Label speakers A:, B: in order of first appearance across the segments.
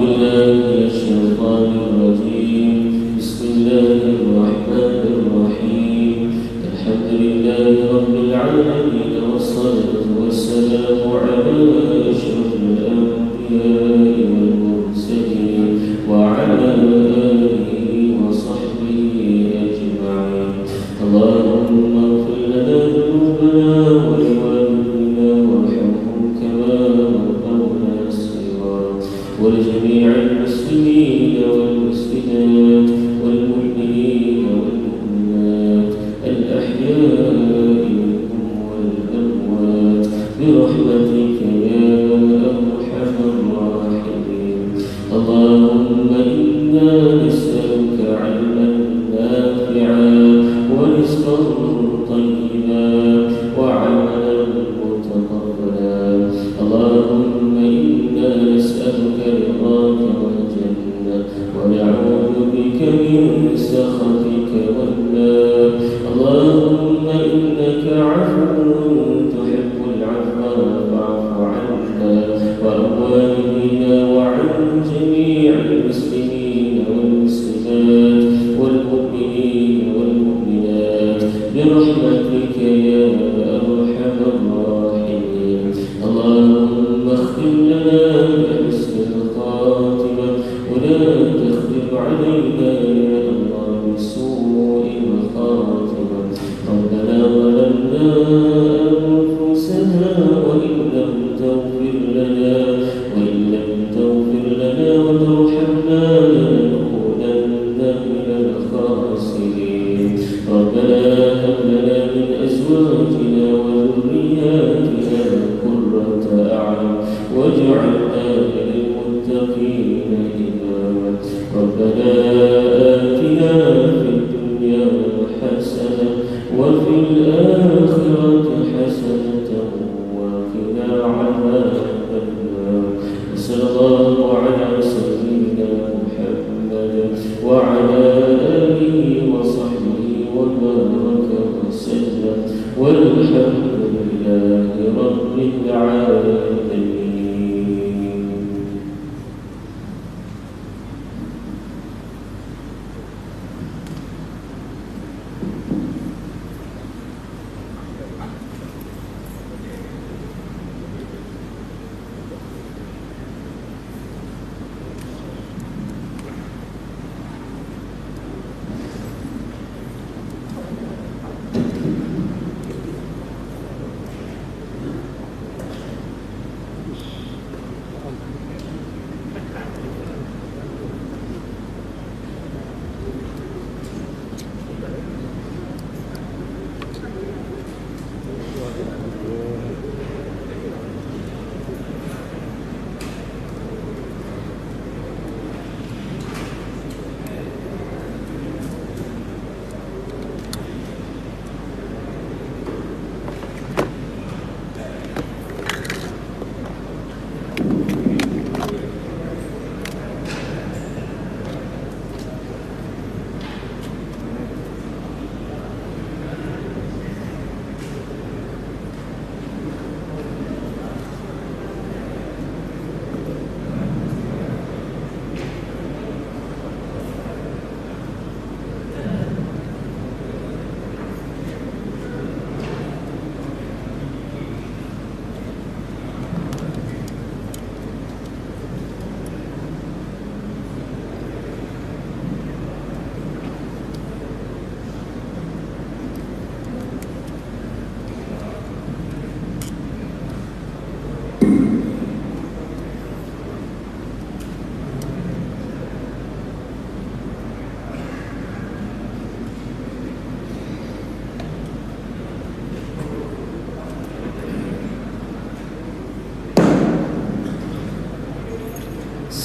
A: بالله من الشيطان الرجيم. بسم الله الرحمن الرحيم. الحمد لله رب العالمين، والصلاة والسلام على أشرف الأنبياء والمرسلين وعلى آله وصحبه أجمعين. اللهم اغفر لنا ذنوبنا ولوالدينا وارحمهم كما ربونا صغارا، ولجميع المسلمين والمسلمات والمؤمنين والمؤمنات الأحياء منهم والأموات برحمتك يا أرحم الراحمين. اللهم إنا نسألك علما نافعا ورزقا طيبا وعملا متقبلا. اللهم إنا نسألك رضاك والجنة ونعوذ بك من سخطك والنار. اللهم إنك عفو تحب العفو فاعف عنا وعن والدينا وعن جميع المسلمين والمسلمات والمؤمنين والمؤمنات برحمتك يا أرحم الراحمين. اللهم اختم لنا بحسن الخاتمة ولا تختم علينا يا الله بسوء الخاتمة. ربنا ظلمنا أنفسنا وإن لم تغفر لنا وترحمنا لنكونن من الخاسرين. ربنا هب لنا من أزواجنا وذرياتنا قرة أعين واجعلنا للمتقين إماما. ربنا آتنا في الدنيا حسنة وفي الآخرة حسنة وقنا عذاب النار. صلى الله على سيدنا محمد وعلى آله وصحبه وبارك وسلم، والحمد لله رب العالمين.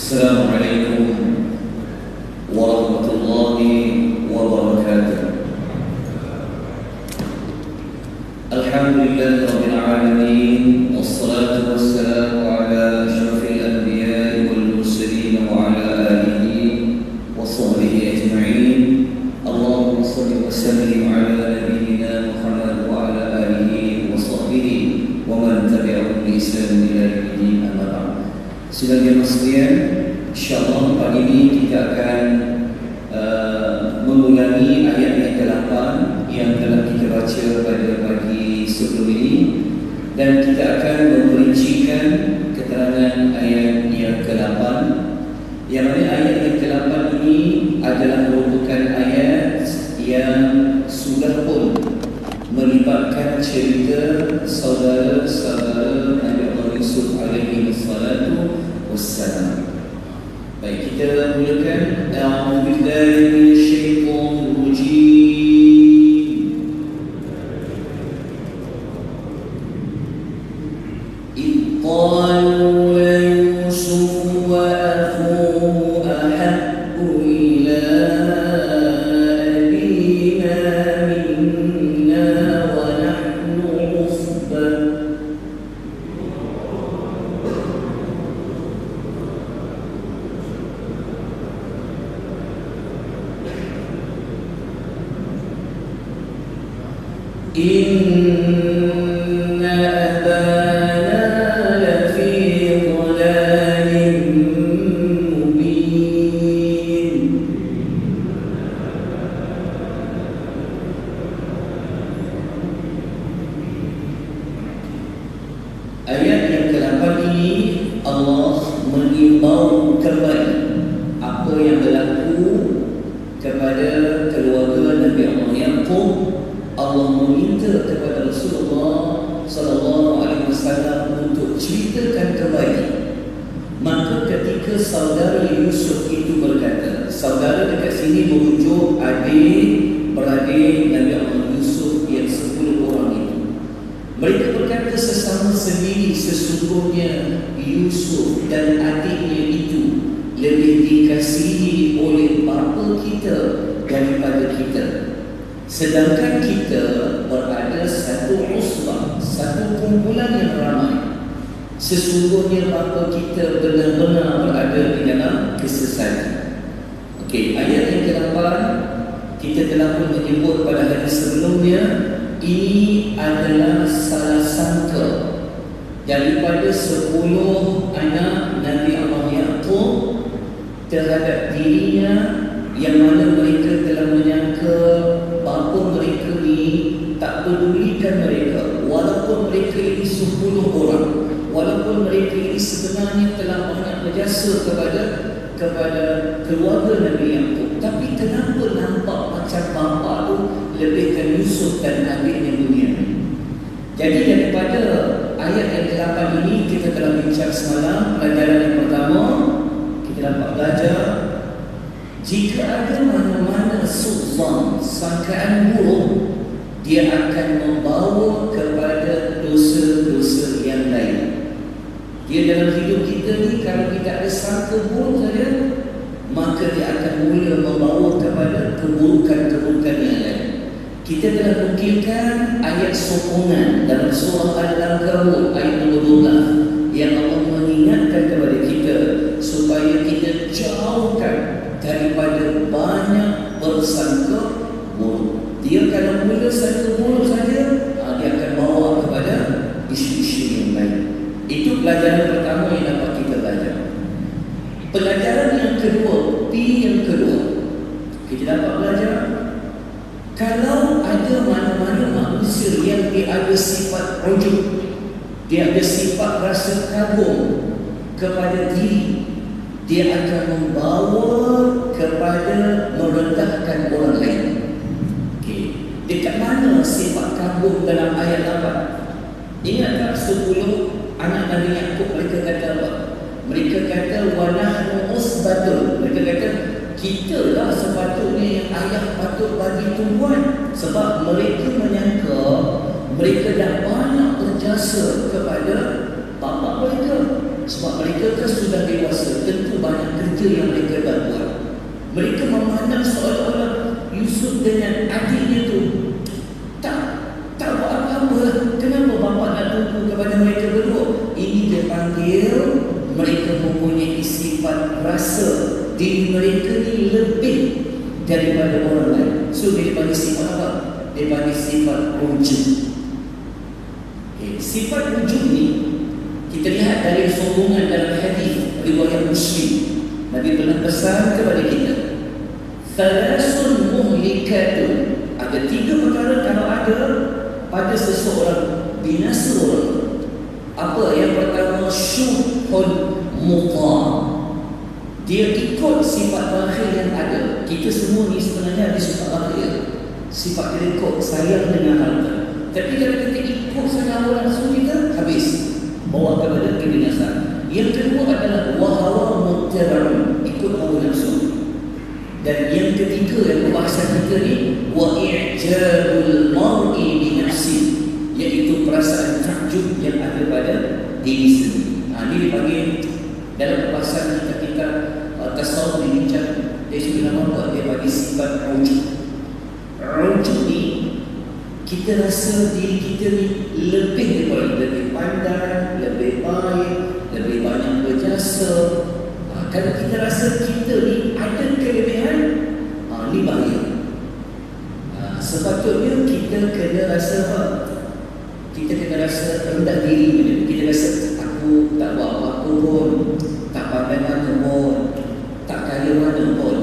B: السلام عليكم ورحمة الله وبركاته. الحمد لله رب العالمين، والصلاة والسلام على أشرف الأنبياء والمرسلين وعلى آله وصحبه أجمعين. اللهم صل وسلم على نبينا محمد وعلى آله وصحبه ومن تبعهم بإحسان إلى يوم الدين. أما بعد. Sidang yang sekalian, InsyaAllah pagi ini kita akan mengulangi ayat yang ke-8 yang telah kita baca pada pagi sebelum ini, dan kita akan memperincikan keterangan ayat yang ke-8, yang mana ayat yang ke-8 ini adalah merupakan ayat yang sudah pun melibatkan cerita saudara-saudara Nabi Allah Yusuf alaihi wassalatu wassalam. Baik, kita mulakan. A'udzubillahi minasyaitonir rajim. Qalu la Yusuf wa akhuhu ahabbu ila abina minna wa nahnu usbah. Inna abana lafi dhalalin mubin. Ayat yang ke-8 ini Allah mengimbau kembali apa yang berlaku kepada keluarga Nabi Allah Yaqub. Allah meminta kepada Rasulullah sallallahu alaihi wasallam untuk ceritakan kembali. Maka ketika saudara Yusuf itu berkata, saudara dekat sini merujuk adik-beradik Nabi Allah Yusuf yang 10 orang itu. Mereka berkata sesama sendiri, sesungguhnya Yusuf dan adiknya itu lebih dikasihi oleh bapa kita daripada kita. Sedangkan kita berada satu usbah, satu kumpulan yang ramai. Sesungguhnya bapa kita benar-benar berada di dalam kesesatan. Okey, ayat yang ke-8 kita telah pun menyebut pada hari sebelumnya. Ini adalah salah sangka daripada 10 anak Nabi Allah Yaqub terhadap dirinya, yang mana mereka telah menyangka bapa mereka ni tak pedulikan mereka, walaupun mereka ini 10 orang, walaupun mereka ini sebenarnya telah banyak berjasa kepada keluarga Nabi Yaqub. Tapi kenapa nampak macam bapa tu lebihkan Yusuf dan adiknya Bunyamin? Jadi daripada ayat yang ke-8 ini kita telah bincang semalam. Pelajaran yang pertama kita dapat belajar, jika ada mana-mana su'zan, sangkaan buruk, dia akan membawa kepada dosa-dosa yang lain. Dia dalam hidup kita ni, kalau kita ada sangka buruk saja, maka dia akan mula membawa kepada keburukan-keburukan yang lain. Kita telah nukilkan ayat sokongan dalam surah Al-Ankabut ayat nombor 12 yang Allah mengingatkan kepada kita supaya kita jauhkan daripada banyak bersangka buruk. Dia kalau mula sangka buruk saja, dia akan bawa kepada isu-isu yang lain. Itu pelajaran pertama yang dapat kita belajar. Pelajaran yang kedua, P yang kedua, kita dapat belajar, kalau ada mana-mana manusia yang dia ada sifat ujub, dia ada sifat rasa kagum kepada diri, dia akan membawa kepada merendahkan orang lain. Okay. Dekat mana sifat kagum dalam ayat 8? Ingat tak 10 anak Nabi Yaqub mereka kata apa? Mereka kata wa nahnu usbatun. Mereka kata kita lah sepatutnya yang ayah patut bagi tumpuan, sebab mereka menyangka mereka dah banyak berjasa kepada bapa mereka. Sebab mereka kan sudah dewasa, tentu banyak kerja yang mereka dah buat. Mereka memandang seolah-olah Yusuf dengan adiknya tu tak buat apa-apa. Kenapa bapa nak tunggu kepada mereka berdua? Ini dia panggil mereka mempunyai sifat rasa diri mereka ni lebih daripada orang lain. So dia panggil sifat apa? Dia panggil sifat ujub. Sifat ujub ni kita lihat dari sokongan dalam hadis riwayat Muslim. pernah pesan kepada kita, thalathun muhlikatun, ada 3 perkara kalau ada pada seseorang binasa orang. Apa? Yang pertama, syuhun muta', dia ikut sifat bakhil yang ada. Kita semua ni sebenarnya ada sifat bakhil, sifat kedekut, sayang dengan harta. Tapi kalau kita ikut sangat hawa nafsu kita, habis, bawa kepada kebinasan. Yang kedua adalah wahawa muttabarun, ikut hawa nafsu. Dan yang ketiga yang pembahasan kita ni, wa i'jabul mar'i bi nafsi, iaitu perasaan takjub yang ada pada diri sendiri. Ini dipanggil dalam pembahasan kita tasawuf dibincang dari segi nama, dia bagi sifat ujub. Ujub ni kita rasa diri kita ni lebih daripada, lebih pandai, lebih baik, lebih banyak berjasa. Kalau kita rasa kita ni ada kelebihan, ni bahaya. Sepatutnya kita kena rasa apa? Kita kena rasa rendah diri. Kita rasa aku tak buat apa-apa pun, tak pandai mana pun, tak kaya mana pun.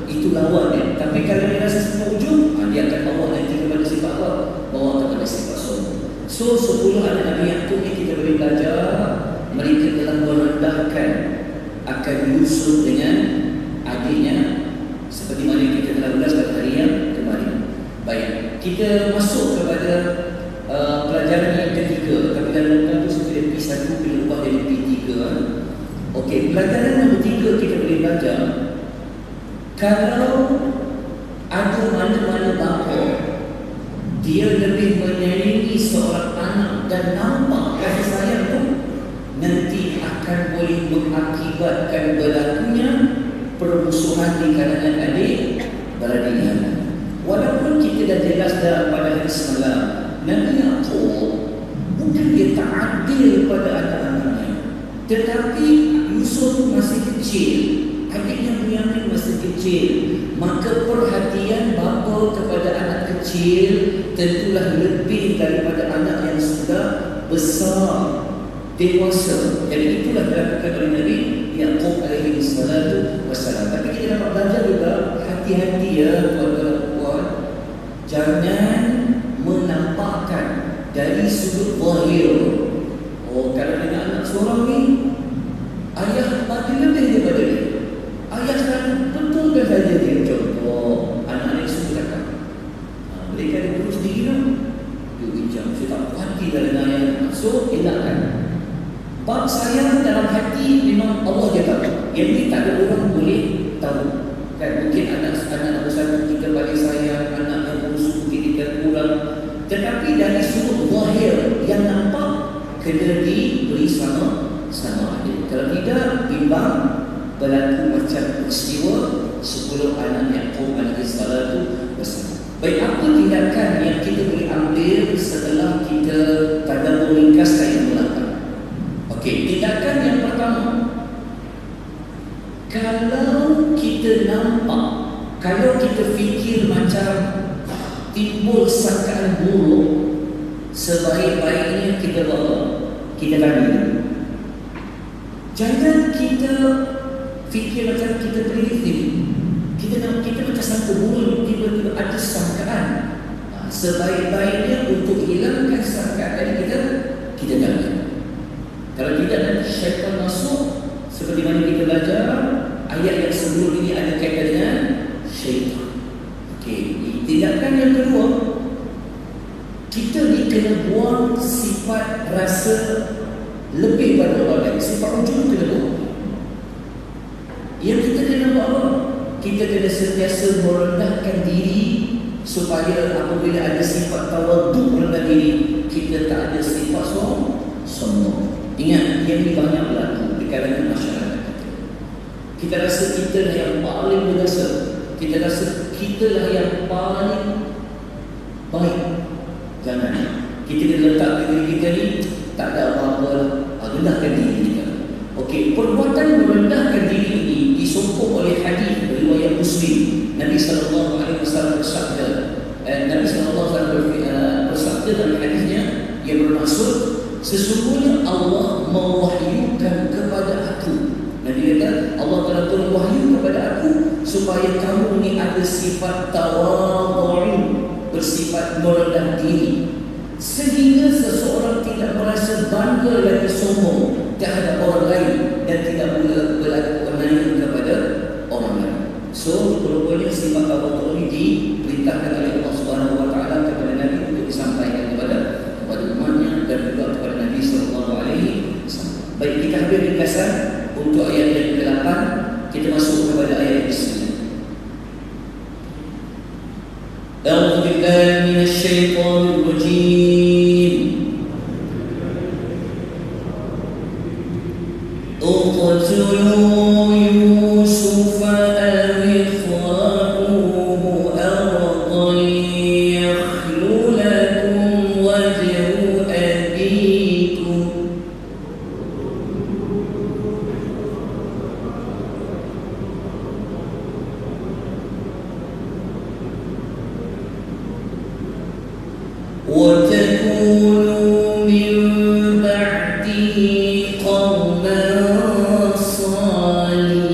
B: Itu lawan dia. Tapi kalau dia rasa sifat ujub, dia akan bawa nanti kepada sifat apa? Bawa kepada sifat sombong. So 10 anak Nabi Yaqub ni kita boleh belajar, mereka telah merendahkan akan Yusuf dengan adiknya, seperti mana kita telah ulas pada hari yang kemarin. Baik, kita masuk kepada pelajaran yang ketiga. Tapi dalam muka tu saya P1 boleh ubah jadi P3. Okey, pelajaran nombor 3 kita boleh belajar, kalau ada mana-mana bapa dia lebih menyayangi seorang anak dan nampak kasih sayang tu, nanti akan boleh mengakibatkan berlakunya permusuhan di kalangan adik-beradiknya. Walaupun kita dah jelas pada hari semalam, Nabi Yaqub bukan dia tak adil pada anak-anaknya, tetapi Yusuf masih kecil, adiknya Bunyamin masih kecil, maka perhatian bapa kepada anak kecil tentulah lebih daripada anak yang sudah besar, dewasa. Jadi itulah dilakukan oleh Nabi Yaqub alaihi salatu wassalam. Tapi kita dapat belajar juga, hati-hati ya tuan-tuan, jangan menampakkan dari sudut zahir. Oh, kalau ada anak seorang ni, ayah bagi lebih daripada dia, ayah selalu betulkan saja dia. Contoh, anak ni suka cakap, mereka ada guru sendiri tu, dia bincang, saya tak puas hati dengan ayah. So, elakkan. Bab sayang dalam hati memang Allah je tahu. Yang ni tak ada orang boleh tahu. Kan mungkin anak-anak nombor 1 kita paling sayang, anak nombor 10 kita kurang. Tetapi dari sudut zahir yang nampak kena diberi sama adil. Kalau tidak, bimbang berlaku macam peristiwa 10 anak Yaqub alaihi salatu wassalam. Baik, apa tindakan yang kita boleh ambil setelah kita tadabbur ringkas ayat belakang? Okey, tindakan yang pertama, kalau kita nampak, kalau kita fikir macam timbul sangkaan buruk, sebaik-baiknya kita tanya. Jangan kita fikir macam kita prediktif. Kita macam sangka buruk, tiba-tiba ada sangkaan. Sebaik-baiknya untuk hilangkan sangkaan dari kita jangan. Kalau tidak, nanti syaitan masuk. Seperti mana kita belajar ayat yang sebelum ini ada kaitan dengan syaitan. Okey, tindakan yang kedua, kita ni kena buang sifat rasa lebih pada orang lain, sifat ujub kena buang. Yang kita kena buat apa? Kita kena sentiasa merendahkan diri, supaya apabila ada sifat tawaduk rendah diri, kita tak ada sifat sombong. Ingat, yang ini banyak berlaku di kalangan masyarakat kita. Kita rasa kita lah yang paling berjasa, kita rasa kita lah yang paling baik. Jangan. Kita kena letak diri kita ni tak ada apa-apa, rendahkan diri kita. Okey, perbuatan merendahkan diri ini disokong oleh hadis riwayat Muslim. Nabi sallallahu alaihi wasallam bersabda, Nabi sallallahu alaihi wasallam bersabda dalam hadisnya yang bermaksud, sesungguhnya Allah mewahyukan kepada aku. Nabi kata Allah telah turun berwahyu kepada aku supaya kamu ni ada sifat tawadhu, bersifat merendah diri, sehingga seseorang tidak merasa bangga dan sombong terhadap orang lain dan tidak pula berlaku penanya kepada orang lain. So, rupanya sifat tawadhu ini diperintahkan oleh Allah Subhanahu Wa Taala kepada Nabi untuk disampaikan kepada umatnya dan juga kepada Nabi Sallallahu Alaihi Wasallam. Baik, kita ambil ringkasan untuk ayat yang ke-8. Kita masuk kepada ayat yang ke-9. A'udzu billahi minasy syaithanir rajim. Uqtulu Yusufa aw ikhrajuhu ardan yakhlu lakum wajhu abikum. وَتَكُونُوا مِنْ بَعْدِهِ قَوْمًا صَالِحِينَ.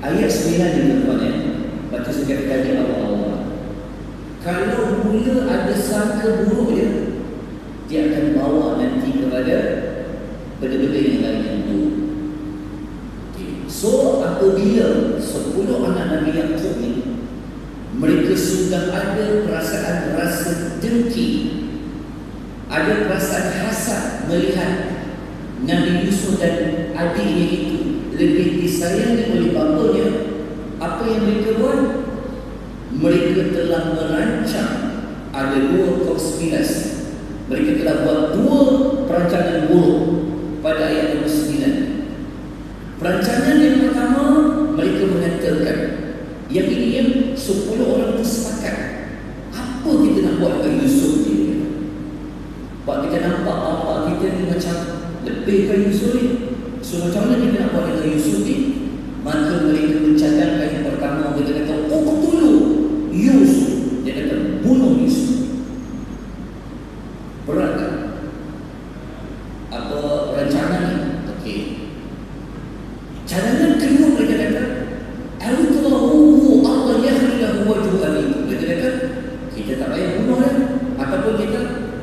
B: Ayat 9 ni tuan-tuan ya. Baca sekali-kali Allah. Kalau mula ada sangka buruk dia akan bawa nanti kepada benda-benda yang lain yang buruk. So apabila 10 anak Nabi Yaqub ni mereka sudah ada perasaan rasa dengki, ada perasaan hasad melihat Nabi Yusuf dan adiknya itu lebih disayangi oleh bapanya, apa yang mereka buat? Mereka telah merancang ada 2 konspirasi. Mereka telah buat 2 perancangan buruk pada ayat nombor 9. Perancangan yang pertama, mereka mengatakan yang ini yang 10 orang itu sepakat, apa kita nak buat dengan Yusuf ni? Sebab kita nampak bapa kita ni macam lebihkan Yusuf ni. So macam mana kita nak buat dengan Yusuf ni? Maka mereka mencadangkan yang pertama, mereka kata, oh betul Yusuf. Dia kata, bunuh Yusuf. Berat tak? Apa rancangan ni? Okey. Cadangan kedua mereka kata, Allahu Allah yahrilahu wajhu abikum. Mereka kata, kita tak payah bunuh dia, ataupun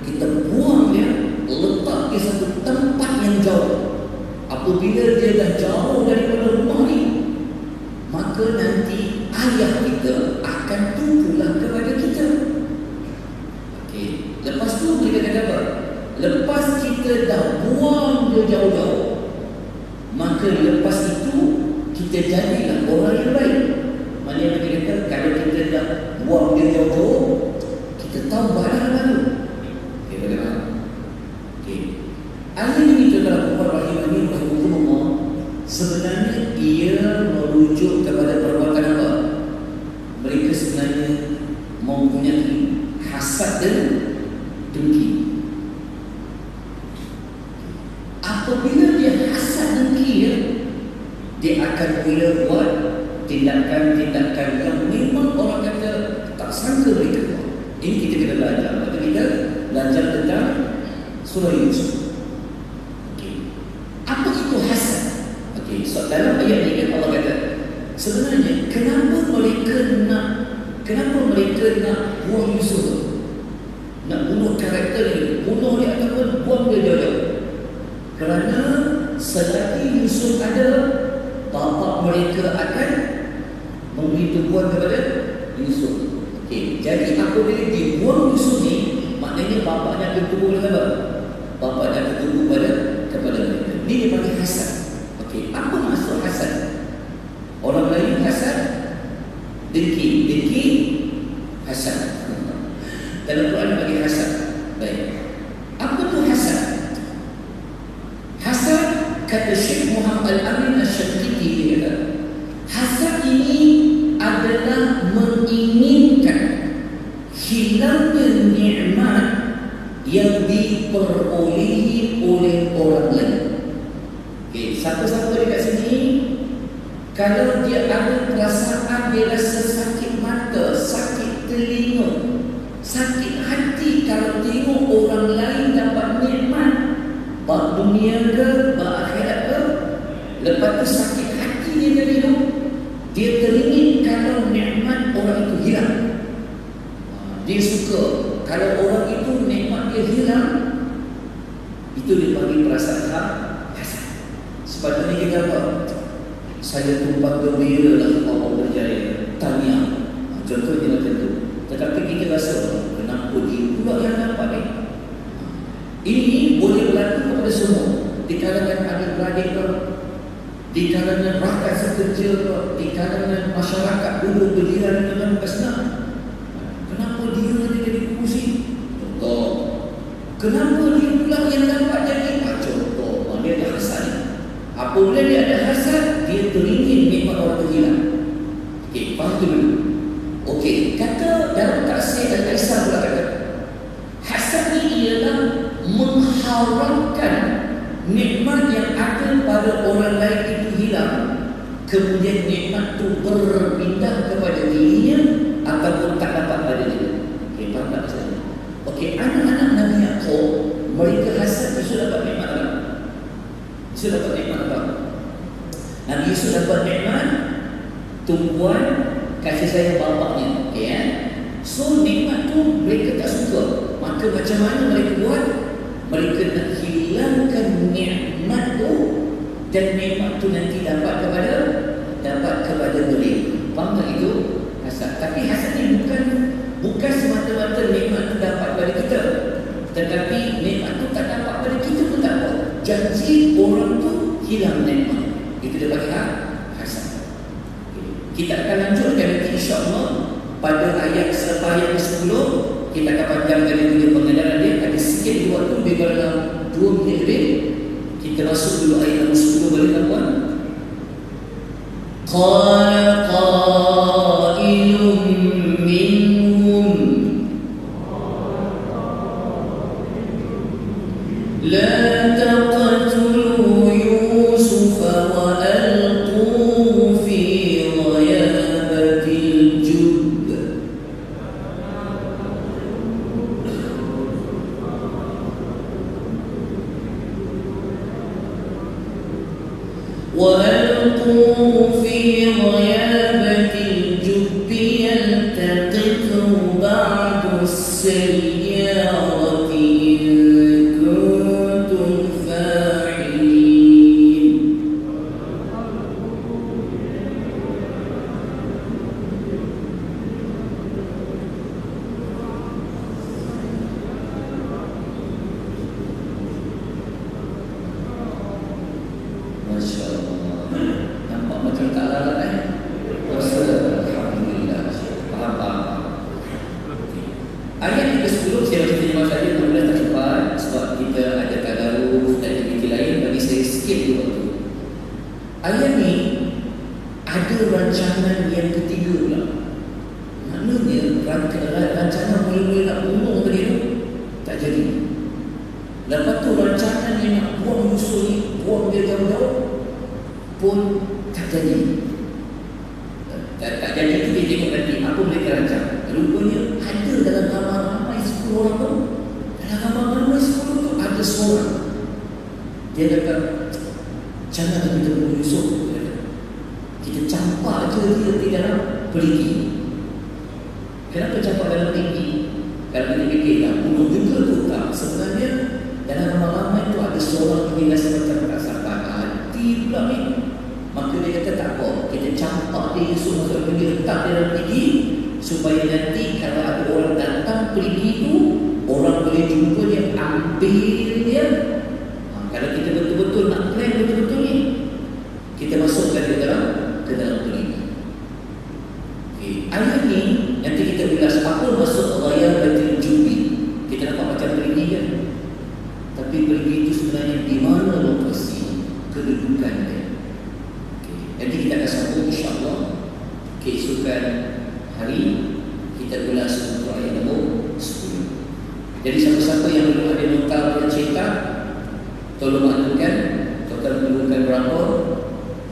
B: kita buang dia, letak di satu tempat yang jauh. Apabila dia dah jauh daripada rumah ni, maka nanti ayah kita akan tumpulah kepada kita. Okey. Lepas tu mereka kata apa? Lepas kita dah buang dia jauh-jauh, maka lepas itu kita jadilah orang yang baik. Maksudnya mereka kata, kalau kita dah buang dia jauh-jauh, kita tahu barang lalu. Okey, bagaimana? Okey. Ayat ini dalam Al-Quran ini sebenarnya ia merujuk kepada perbuatan apa? Mereka sebenarnya mempunyai hasad dan dengki. Apabila dia hasad dengki dia akan mula buat tindakan-tindakan yang memang orang kata tak sangka mereka buat. Ini kita kena belajar. Maka kita belajar tentang surah Yusuf. Apa itu hasad? Okey, so dalam ayat ini Allah kata, sebenarnya kenapa mereka nak buang Yusuf? Nak bunuh karakter ini, bunuh dia ataupun buang dia jauh-jauh. Kerana selagi Yusuf ada, bapa mereka akan memberi tumpuan kepada Yusuf. Okey, jadi apabila dibuang Yusuf ni, maknanya bapanya akan tumbuh dengan apa? Bapanya akan tumbuh kepada mereka. Ini dipanggil hasad. Okey, apa maksud hasad? Orang Melayu hasad, dengki, hasad. Dalam Quran dipanggil hasad. Baik. Apa tu hasad? Hasad, kata Syekh Muhammad Al-Amin Asy-Syadili, dia kata, hasad ini adalah menginginkan hilangnya nikmat yang diperolehi oleh orang lain. Okay, siapa-siapa dekat sini, kalau dia ada perasaan dia rasa sakit mata, sakit telinga, dunia ke, akhirat ke. Lepas tu sakit hati dia jadi tu. Dia teringin kalau nikmat orang itu hilang. Dia suka kalau orang itu nikmat dia hilang. Itu dia panggil perasaan hasad. Sepatutnya kita apa? Saya tumpah gembira lah Allah berjaya. Tahniah. Contohnya macam tu. Tetapi kita rasa kenapa dia pula yang dapat ni? Ini boleh berlaku kepada semua. Di kalangan adik-beradik ke, di kalangan rakyat sekerja ke, di kalangan masyarakat dulu berjiran dengan senang. Kenapa dia ada jadi kursi? Contoh. Kenapa dia pula yang dapat jadi? Contoh. Dia ada hasad. Apabila dia ada hasad, dia teringin nikmat orang tu hilang. Okey, faham tu dulu. Okey, kata dalam tafsir Al-Aisyah pula kata, hasad ni ialah mengharapkan nikmat yang ada pada orang lain itu hilang, kemudian nikmat itu berpindah kepada dirinya ataupun tak dapat pada dia. Okey, faham tak maksudnya? Okey, anak-anak Nabi Yaqub, mereka hasad Yusuf dapat nikmat apa? Yusuf dapat nikmat apa? Nabi Yusuf dapat nikmat tumpuan kasih sayang bapaknya. Okey kan? So nikmat tu mereka tak suka. Maka macam mana mereka buat? Mereka nak hilangkan nikmat tu, dan nikmat tu nanti dapat kepada mereka. Faham tak itu? Hasad. Tapi hasad ni bukan semata-mata nikmat tu dapat pada kita, tetapi nikmat tu tak dapat pada kita pun tak apa. Janji orang tu hilang nikmat. Itu dia panggil hasad. Kita akan lanjutkan nanti insya-Allah pada ayat selepas ayat 10. Kita akan panjangkan dia pengenalan dia. Ada sikit waktu lebih dalam 2 minit lebih. Kita masuk dulu ayat nombor 10 balik tuan-tuan. Qala qailun minhum la taqtulu Yusuf wa alquhu fi ghayabatil jubb. وألقوه في غيابة الجب يلتقطه بعض السيارة إن كنتم فاعلين. Masya Allah. Nampak macam tak larat kan? Alhamdulillah. Faham. Ayat yang ke-10 saya baca terjemah saja, tak tak cepat sebab kita ada tadarus dan aktiviti lain. Bagi saya sikit dulu waktu. Ayat ni ada rancangan yang ketiga pula. Maknanya rancangan mula-mula nak bunuh tadi tu tak jadi. Lepas tu rancangan yang nak buang musuh ni, buang dia jauh-jauh pun tak jadi. Tak jadi tu dia tengok nanti apa mereka rancang. Rupanya ada dalam ramai 10 orang tu, dalam ramai 10 tu ada seorang. Dia kata, jangan kita bunuh Yusuf. Kita campak je dia di dalam perigi. Kenapa campak dalam perigi? Kalau kita fikirlah bunuh juga tu tak. Sebenarnya dalam ramai-ramai tu ada seorang yang rasa macam tak sabar hati pula ni. Maka dia kata tak apa, kita campak dia Yusuf masuk pergi, letak dia dalam perigi, supaya nanti kalau ada orang datang perigi tu, orang boleh jumpa dia, ambil dia. Kalau kita betul-betul nak plan betul-betul ni, kita masukkan dia ke dalam perigi. Okay. Ayat ni nanti kita ulas apa maksud ghayabatil jubi. Kita nampak macam perigi kan, tapi perigi itu sebenarnya di mana lokasi kedudukan dia. Nanti kita akan sambung insya-Allah keesokan hari kita ulas untuk ayat nombor 10. Jadi siapa-siapa yang belum ada nota dan cetak, tolong maklumkan total memerlukan berapa.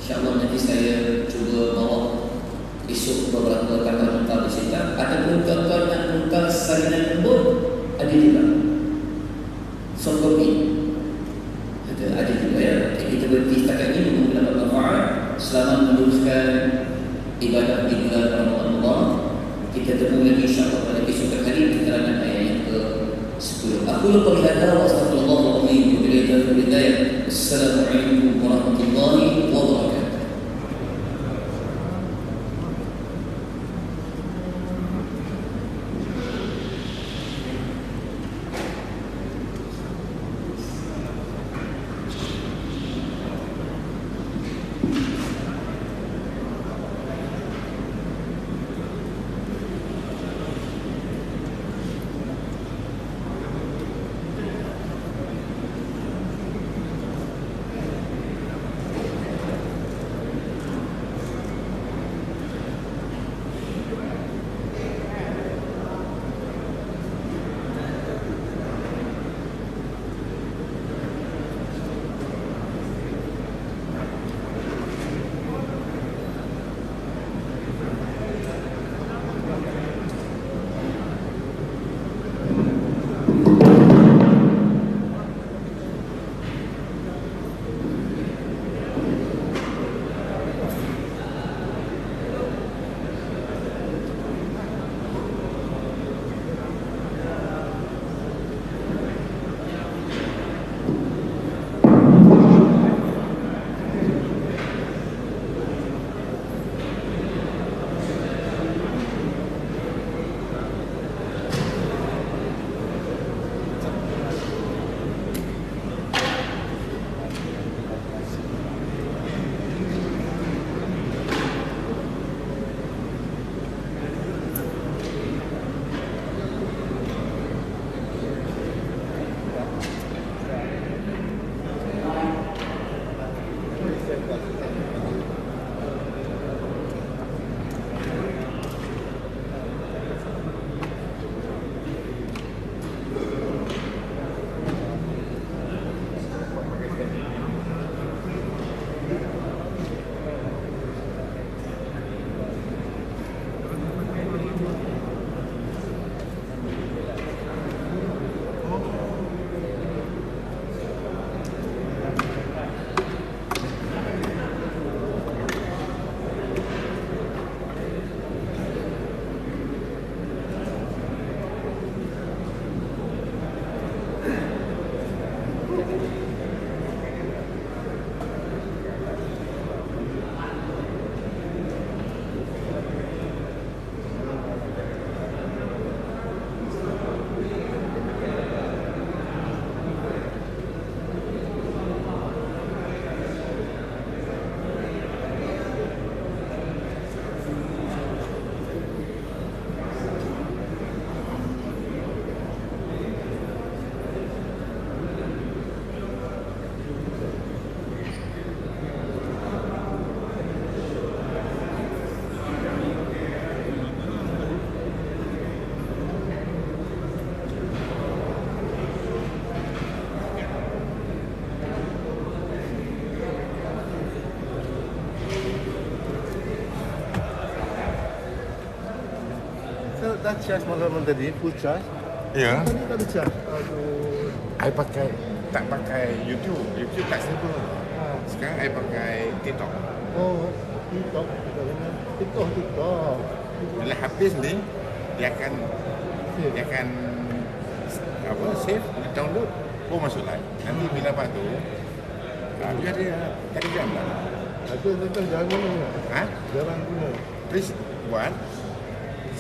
B: InsyaAllah nanti saya cuba bawa esok beberapa kata nota dan cetak. Ataupun tuan-tuan nak nota salinan lembut, ada juga soft copy. Kita temu lagi insya-Allah pada esok hari keterangan ayat yang ke-10. Aku qouli hadza wa astaghfirullah wa atubu ilaih. Assalamualaikum warahmatullahi wabarakatuh.
C: Dah charge malam tadi, full charge.
D: Ya.
C: Tadi tak ada charge. Aduh.
D: Tak pakai YouTube. YouTube tak stable. Sekarang I pakai TikTok.
C: Oh, TikTok. TikTok.
D: Bila habis ni, dia akan save, download, masuk live. Nanti bila lepas tu, dia ada Telegram lah.
C: Itu jarang guna.
D: Ha?
C: Jarang guna.
D: Please buat.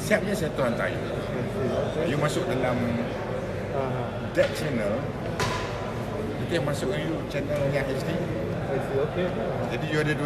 D: Siapnya saya tu hantar you. You masuk dalam that channel. Kita masukkan you channel yang HD.
C: Okay.
D: Jadi you ada dua